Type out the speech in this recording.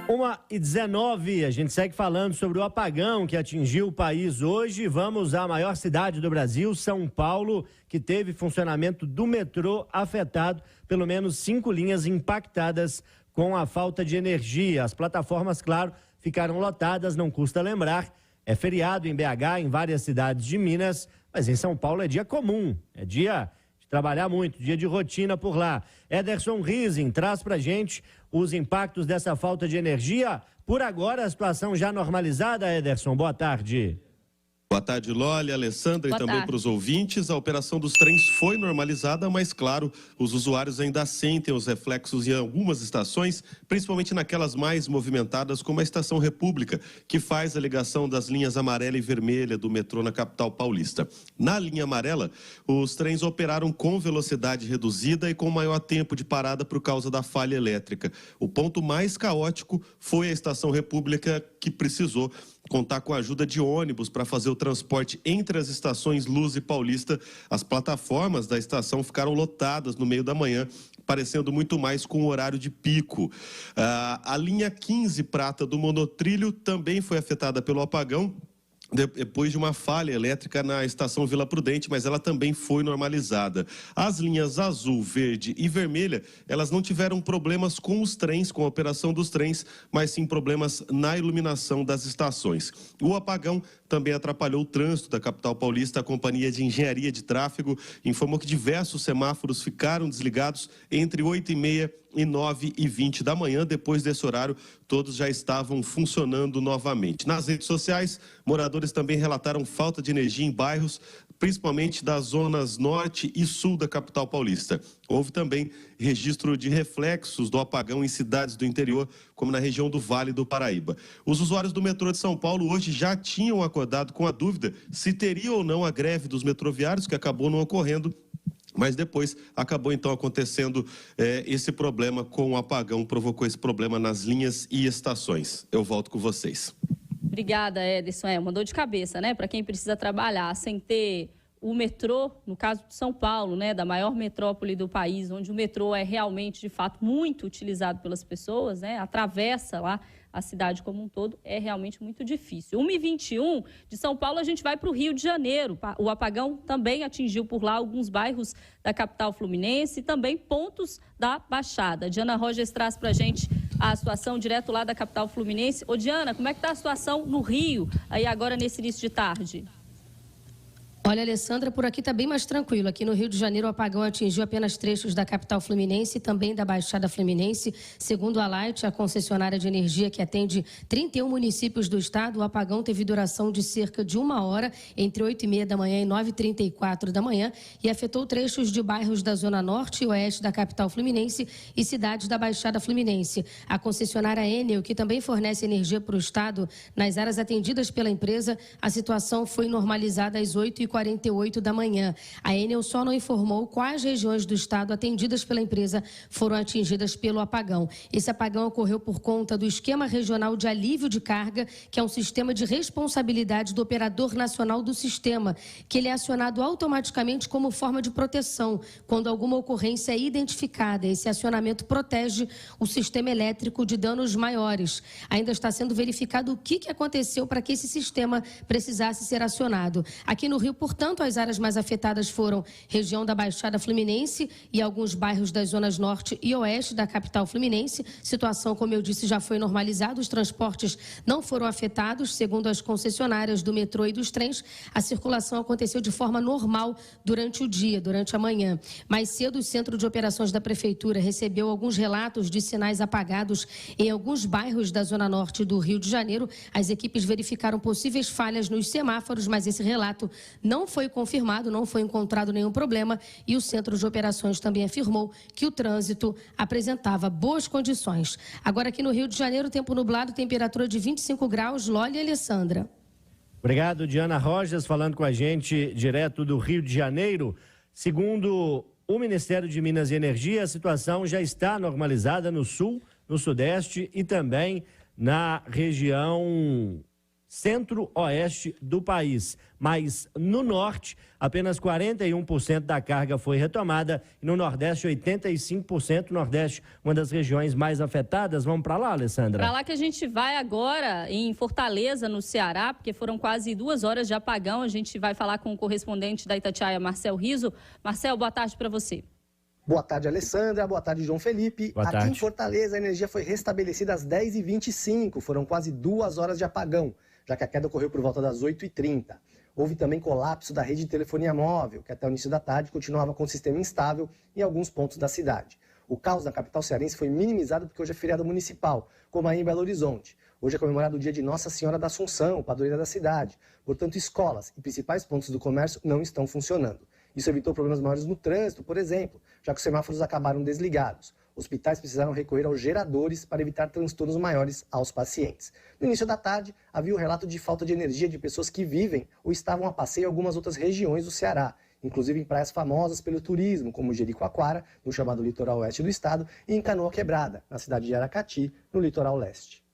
1h19, a gente segue falando sobre o apagão que atingiu o país hoje. Vamos à maior cidade do Brasil, São Paulo, que teve funcionamento do metrô afetado, pelo menos 5 linhas impactadas com a falta de energia. As plataformas, claro, ficaram lotadas, não custa lembrar. É feriado em BH, em várias cidades de Minas, mas em São Paulo é dia comum, é dia de trabalhar muito, dia de rotina por lá. Ederson Rising traz pra gente os impactos dessa falta de energia. Por agora, a situação já normalizada, Ederson. Boa tarde. Boa tarde, Loli, Alessandra, e também para os ouvintes. A operação dos trens foi normalizada, mas, claro, os usuários ainda sentem os reflexos em algumas estações, principalmente naquelas mais movimentadas, como a Estação República, que faz a ligação das linhas amarela e vermelha do metrô na capital paulista. Na linha amarela, os trens operaram com velocidade reduzida e com maior tempo de parada por causa da falha elétrica. O ponto mais caótico foi a Estação República, que precisou contar com a ajuda de ônibus para fazer o transporte entre as estações Luz e Paulista. As plataformas da estação ficaram lotadas no meio da manhã, parecendo muito mais com o horário de pico. A linha 15 prata do monotrilho também foi afetada pelo apagão, depois de uma falha elétrica na estação Vila Prudente, mas ela também foi normalizada. As linhas azul, verde e vermelha, elas não tiveram problemas com os trens, com a operação dos trens, mas sim problemas na iluminação das estações. O apagão também atrapalhou o trânsito da capital paulista. A Companhia de Engenharia de Tráfego informou que diversos semáforos ficaram desligados entre 8h30 e 9h20 da manhã. Depois desse horário, todos já estavam funcionando novamente. Nas redes sociais, moradores também relataram falta de energia em bairros, principalmente das zonas norte e sul da capital paulista. Houve também registro de reflexos do apagão em cidades do interior, como na região do Vale do Paraíba. Os usuários do metrô de São Paulo hoje já tinham acordado com a dúvida se teria ou não a greve dos metroviários, que acabou não ocorrendo, mas depois acabou então acontecendo esse problema com o apagão, provocou esse problema nas linhas e estações. Eu volto com vocês. Obrigada, Ederson. Uma dor de cabeça, né? Para quem precisa trabalhar sem ter o metrô, no caso de São Paulo, né? Da maior metrópole do país, onde o metrô é realmente, de fato, muito utilizado pelas pessoas, né? Atravessa lá a cidade como um todo, é realmente muito difícil. 1h21, de São Paulo a gente vai para o Rio de Janeiro. O apagão também atingiu por lá alguns bairros da capital fluminense e também pontos da Baixada. Diana Rogers traz para a gente a situação direto lá da capital fluminense. Ô Diana, como é que está a situação no Rio, aí agora nesse início de tarde? Olha, Alessandra, por aqui está bem mais tranquilo. Aqui no Rio de Janeiro, o apagão atingiu apenas trechos da capital fluminense e também da Baixada Fluminense. Segundo a Light, a concessionária de energia que atende 31 municípios do estado, o apagão teve duração de cerca de 1 hora, entre 8h30 da manhã e 9h34 da manhã, e afetou trechos de bairros da Zona Norte e Oeste da capital fluminense e cidades da Baixada Fluminense. A concessionária Enel, que também fornece energia para o estado, nas áreas atendidas pela empresa, a situação foi normalizada às 8h48 da manhã. A Enel só não informou quais regiões do estado atendidas pela empresa foram atingidas pelo apagão. Esse apagão ocorreu por conta do Esquema Regional de Alívio de Carga, que é um sistema de responsabilidade do Operador Nacional do Sistema, que ele é acionado automaticamente como forma de proteção quando alguma ocorrência é identificada. Esse acionamento protege o sistema elétrico de danos maiores. Ainda está sendo verificado o que aconteceu para que esse sistema precisasse ser acionado. Aqui no Rio, portanto, as áreas mais afetadas foram região da Baixada Fluminense e alguns bairros das zonas norte e oeste da capital fluminense. Situação, como eu disse, já foi normalizada. Os transportes não foram afetados. Segundo as concessionárias do metrô e dos trens, a circulação aconteceu de forma normal durante o dia, durante a manhã. Mais cedo, o Centro de Operações da Prefeitura recebeu alguns relatos de sinais apagados em alguns bairros da zona norte do Rio de Janeiro. As equipes verificaram possíveis falhas nos semáforos, mas esse relato não foi confirmado, não foi encontrado nenhum problema, e o Centro de Operações também afirmou que o trânsito apresentava boas condições. Agora aqui no Rio de Janeiro, tempo nublado, temperatura de 25 graus. Loli e Alessandra. Obrigado, Diana Rogers, falando com a gente direto do Rio de Janeiro. Segundo o Ministério de Minas e Energia, a situação já está normalizada no sul, no sudeste e também na região centro-oeste do país. Mas no norte, apenas 41% da carga foi retomada e no nordeste, 85%. Nordeste, uma das regiões mais afetadas. Vamos para lá, Alessandra? Para lá que a gente vai agora, em Fortaleza, no Ceará, porque foram quase 2 horas de apagão. A gente vai falar com o correspondente da Itatiaia, Marcel Riso. Marcel, boa tarde para você. Boa tarde, Alessandra. Boa tarde, João Felipe. Boa tarde. Aqui em Fortaleza, a energia foi restabelecida às 10h25. Foram quase 2 horas de apagão, já que a queda ocorreu por volta das 8h30. Houve também colapso da rede de telefonia móvel, que até o início da tarde continuava com o sistema instável em alguns pontos da cidade. O caos na capital cearense foi minimizado porque hoje é feriado municipal, como aí em Belo Horizonte. Hoje é comemorado o dia de Nossa Senhora da Assunção, padroeira da cidade. Portanto, escolas e principais pontos do comércio não estão funcionando. Isso evitou problemas maiores no trânsito, por exemplo, já que os semáforos acabaram desligados. Hospitais precisaram recorrer aos geradores para evitar transtornos maiores aos pacientes. No início da tarde, havia o relato de falta de energia de pessoas que vivem ou estavam a passeio em algumas outras regiões do Ceará, inclusive em praias famosas pelo turismo, como Jericoacoara, no chamado litoral oeste do estado, e em Canoa Quebrada, na cidade de Aracati, no litoral leste.